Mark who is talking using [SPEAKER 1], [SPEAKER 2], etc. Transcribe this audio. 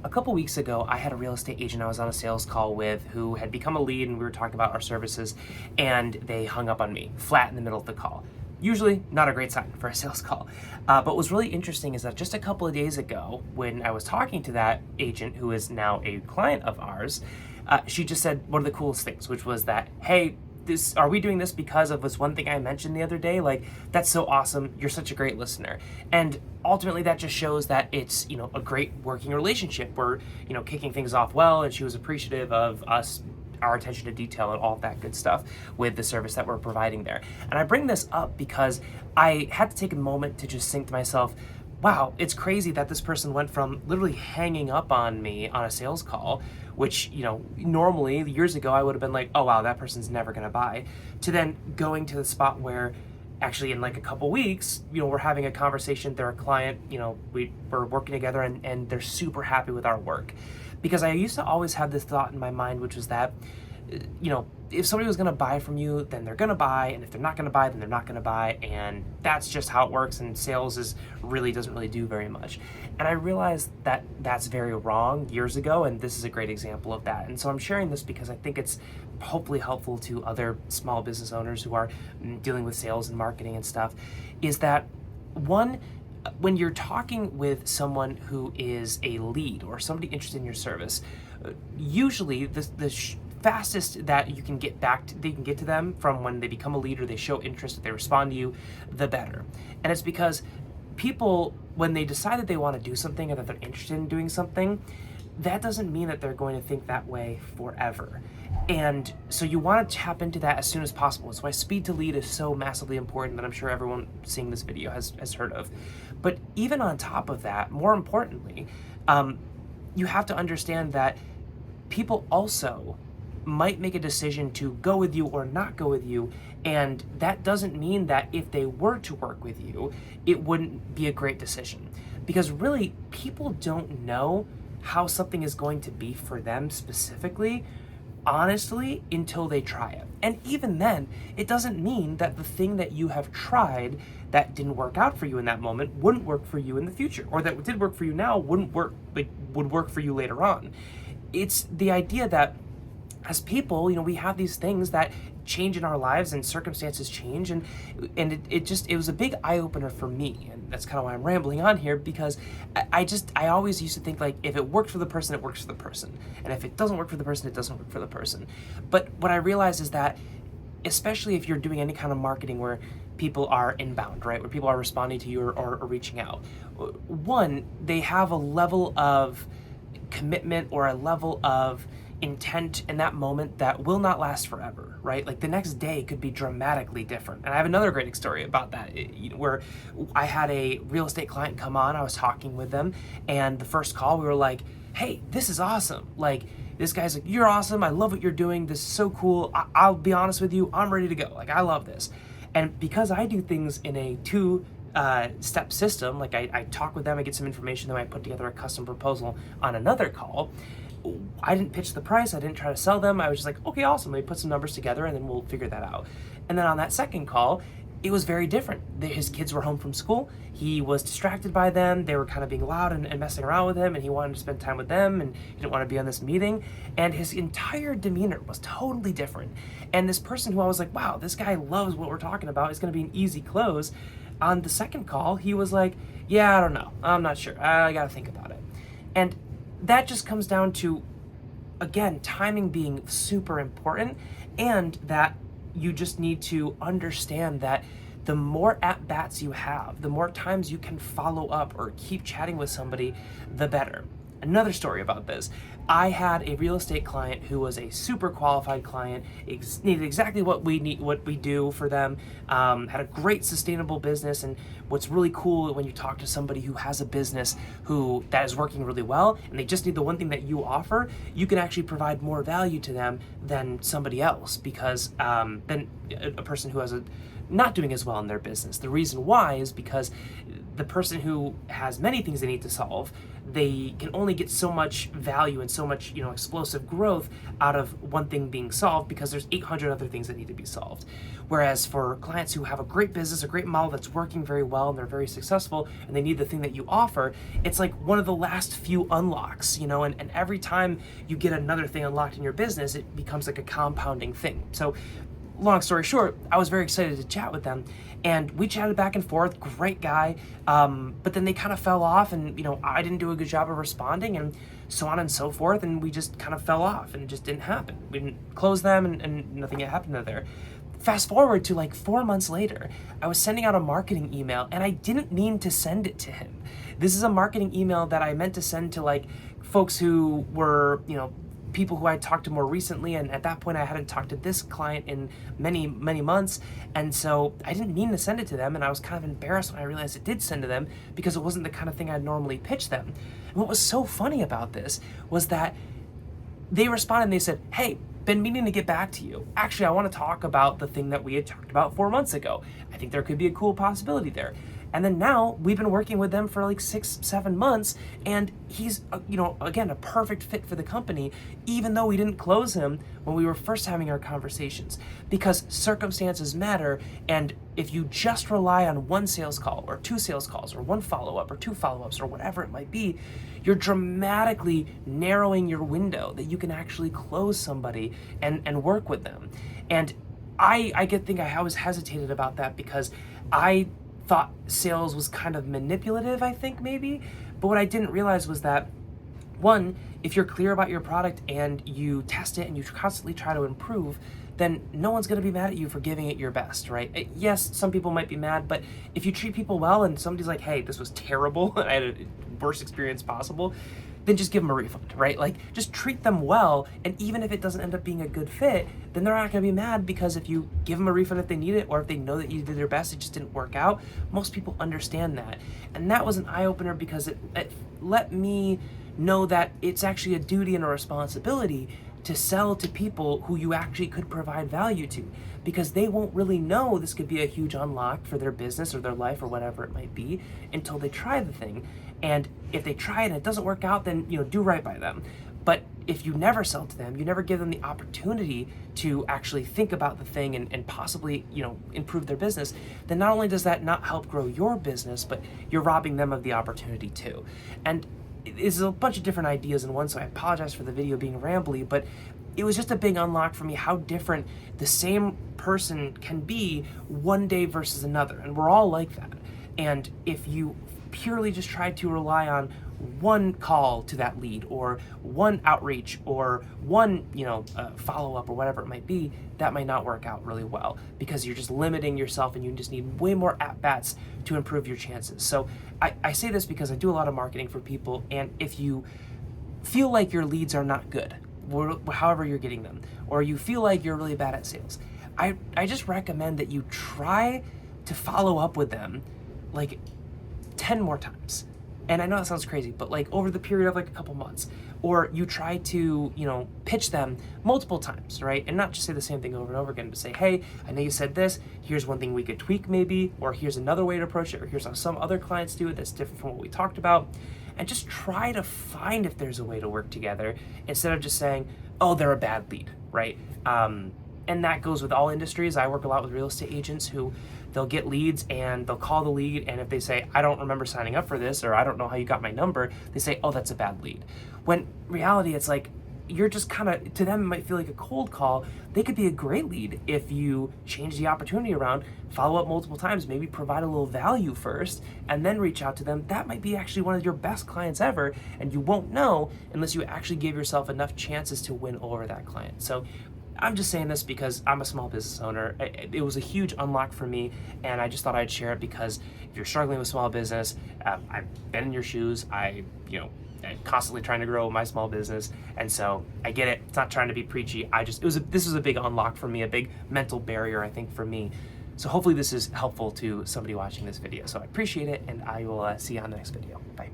[SPEAKER 1] a couple weeks ago, I had a real estate agent I was on a sales call with who had become a lead, and we were talking about our services, and they hung up on me flat in the middle of the call. Usually not a great sign for a sales call. But what was really interesting is that just a couple of days ago, when I was talking to that agent who is now a client of ours, she just said one of the coolest things, which was that, hey, are we doing this because of this one thing I mentioned the other day? Like, that's so awesome. You're such a great listener. And ultimately that just shows that it's, a great working relationship. We're, kicking things off well, and she was appreciative of us, our attention to detail and all of that good stuff with the service that we're providing there. And I bring this up because I had to take a moment to just think to myself, wow, it's crazy that this person went from literally hanging up on me on a sales call, which, normally years ago I would have been like, oh wow, that person's never gonna buy, to then going to the spot where actually in like a couple weeks, we're having a conversation, they're a client, we're working together, and they're super happy with our work. Because I used to always have this thought in my mind, which was that, if somebody was gonna buy from you, then they're gonna buy, and if they're not gonna buy, then they're not gonna buy, and that's just how it works, and sales doesn't really do very much. And I realized that that's very wrong years ago, and this is a great example of that. And so I'm sharing this because I think it's hopefully helpful to other small business owners who are dealing with sales and marketing and stuff, is that one, when you're talking with someone who is a lead or somebody interested in your service, usually the fastest that you can get they can get to them from when they become a lead or they show interest, if they respond to you, the better. And it's because people, when they decide that they want to do something or that they're interested in doing something, that doesn't mean that they're going to think that way forever. And so you want to tap into that as soon as possible. That's why speed to lead is so massively important, that I'm sure everyone seeing this video has heard of. But even on top of that, more importantly, you have to understand that people also might make a decision to go with you or not go with you, and that doesn't mean that if they were to work with you, it wouldn't be a great decision. Because really, people don't know how something is going to be for them specifically, honestly, until they try it. And even then, it doesn't mean that the thing that you have tried that didn't work out for you in that moment wouldn't work for you in the future, or that did work for you now would work for you later on. It's the idea that as people, we have these things that change in our lives, and circumstances change, and it was a big eye-opener for me. And that's kind of why I'm rambling on here, because I always used to think, like, if it worked for the person, it works for the person, and if it doesn't work for the person, it doesn't work for the person. But what I realized is that, especially if you're doing any kind of marketing where people are inbound, right, where people are responding to you or reaching out, one, they have a level of commitment or a level of intent in that moment that will not last forever, right? Like, the next day could be dramatically different. And I have another great story about that, where I had a real estate client come on, I was talking with them, and the first call we were like, hey, this is awesome. Like, this guy's like, you're awesome, I love what you're doing, this is so cool, I'll be honest with you, I'm ready to go, like, I love this. And because I do things in a two-step system, like I talk with them, I get some information, then I put together a custom proposal on another call. I didn't pitch the price, I didn't try to sell them, I was just like, okay, awesome, let me put some numbers together and then we'll figure that out. And then on that second call, it was very different. His kids were home from school, he was distracted by them, they were kind of being loud and messing around with him, and he wanted to spend time with them, and he didn't want to be on this meeting, and his entire demeanor was totally different. And this person who I was like, wow, this guy loves what we're talking about, it's going to be an easy close, on the second call, he was like, yeah, I don't know, I'm not sure, I gotta think about it. And that just comes down to, again, timing being super important, and that you just need to understand that the more at-bats you have, the more times you can follow up or keep chatting with somebody, the better. Another story about this. I had a real estate client who was a super qualified client, needed exactly what we do for them, had a great sustainable business. And what's really cool when you talk to somebody who has a business that is working really well, and they just need the one thing that you offer, you can actually provide more value to them than somebody else, because than a person who has not doing as well in their business. The reason why is because the person who has many things they need to solve, they can only get so much value and so much, explosive growth out of one thing being solved because there's 800 other things that need to be solved. Whereas for clients who have a great business, a great model that's working very well and they're very successful and they need the thing that you offer, it's like one of the last few unlocks, and every time you get another thing unlocked in your business, it becomes like a compounding thing. So long story short, I was very excited to chat with them, and we chatted back and forth. Great guy, but then they kind of fell off, and I didn't do a good job of responding, and so on and so forth, and we just kind of fell off, and it just didn't happen. We didn't close them, and nothing had happened there. Fast forward to like 4 months later, I was sending out a marketing email, and I didn't mean to send it to him. This is a marketing email that I meant to send to like folks who were, people who I talked to more recently, and at that point I hadn't talked to this client in many months, and so I didn't mean to send it to them, and I was kind of embarrassed when I realized it did send to them because it wasn't the kind of thing I'd normally pitch them. And what was so funny about this was that they responded and they said, "Hey, been meaning to get back to you. Actually, I want to talk about the thing that we had talked about 4 months ago. I think there could be a cool possibility there." And then now we've been working with them for like 6-7 months, and he's, again, a perfect fit for the company, even though we didn't close him when we were first having our conversations, because circumstances matter. And if you just rely on one sales call or 2 sales calls or 1 follow-up or 2 follow-ups or whatever it might be, you're dramatically narrowing your window that you can actually close somebody and work with them. And I always hesitated about that because I thought sales was kind of manipulative, I think maybe. But what I didn't realize was that, one, if you're clear about your product and you test it and you constantly try to improve, then no one's going to be mad at you for giving it your best, right? Yes, some people might be mad, but if you treat people well and somebody's like, "Hey, this was terrible, I had a worst experience possible," then just give them a refund, right? Like, just treat them well, and even if it doesn't end up being a good fit, then they're not gonna be mad, because if you give them a refund if they need it, or if they know that you did their best, it just didn't work out, most people understand that. And that was an eye-opener because it let me know that it's actually a duty and a responsibility to sell to people who you actually could provide value to, because they won't really know this could be a huge unlock for their business or their life or whatever it might be until they try the thing. And if they try it and it doesn't work out, then do right by them. But if you never sell to them, you never give them the opportunity to actually think about the thing and possibly improve their business, then not only does that not help grow your business, but you're robbing them of the opportunity too. And it's a bunch of different ideas in one, so I apologize for the video being rambly, but it was just a big unlock for me how different the same person can be one day versus another. And we're all like that. And if you purely just try to rely on one call to that lead, or one outreach, or one follow-up, or whatever it might be, that might not work out really well, because you're just limiting yourself and you just need way more at-bats to improve your chances. So I say this because I do a lot of marketing for people, and if you feel like your leads are not good, however you're getting them, or you feel like you're really bad at sales, I just recommend that you try to follow up with them like 10 more times. And I know that sounds crazy, but like over the period of like a couple months, or you try to, pitch them multiple times, right? And not just say the same thing over and over again, but say, "Hey, I know you said this, here's one thing we could tweak maybe, or here's another way to approach it, or here's how some other clients do it that's different from what we talked about." And just try to find if there's a way to work together, instead of just saying, "Oh, they're a bad lead," right? And that goes with all industries. I work a lot with real estate agents who they'll get leads and they'll call the lead, and if they say, "I don't remember signing up for this," or "I don't know how you got my number," they say, "Oh, that's a bad lead." When reality, it's like, you're just kind of, to them it might feel like a cold call. They could be a great lead if you change the opportunity around, follow up multiple times, maybe provide a little value first, and then reach out to them. That might be actually one of your best clients ever, and you won't know unless you actually give yourself enough chances to win over that client. So I'm just saying this because I'm a small business owner. It was a huge unlock for me, and I just thought I'd share it, because if you're struggling with small business, I've been in your shoes. I'm constantly trying to grow my small business, and so I get it. It's not trying to be preachy. This was a big unlock for me, a big mental barrier, I think, for me. So hopefully this is helpful to somebody watching this video. So I appreciate it, and I will see you on the next video. Bye.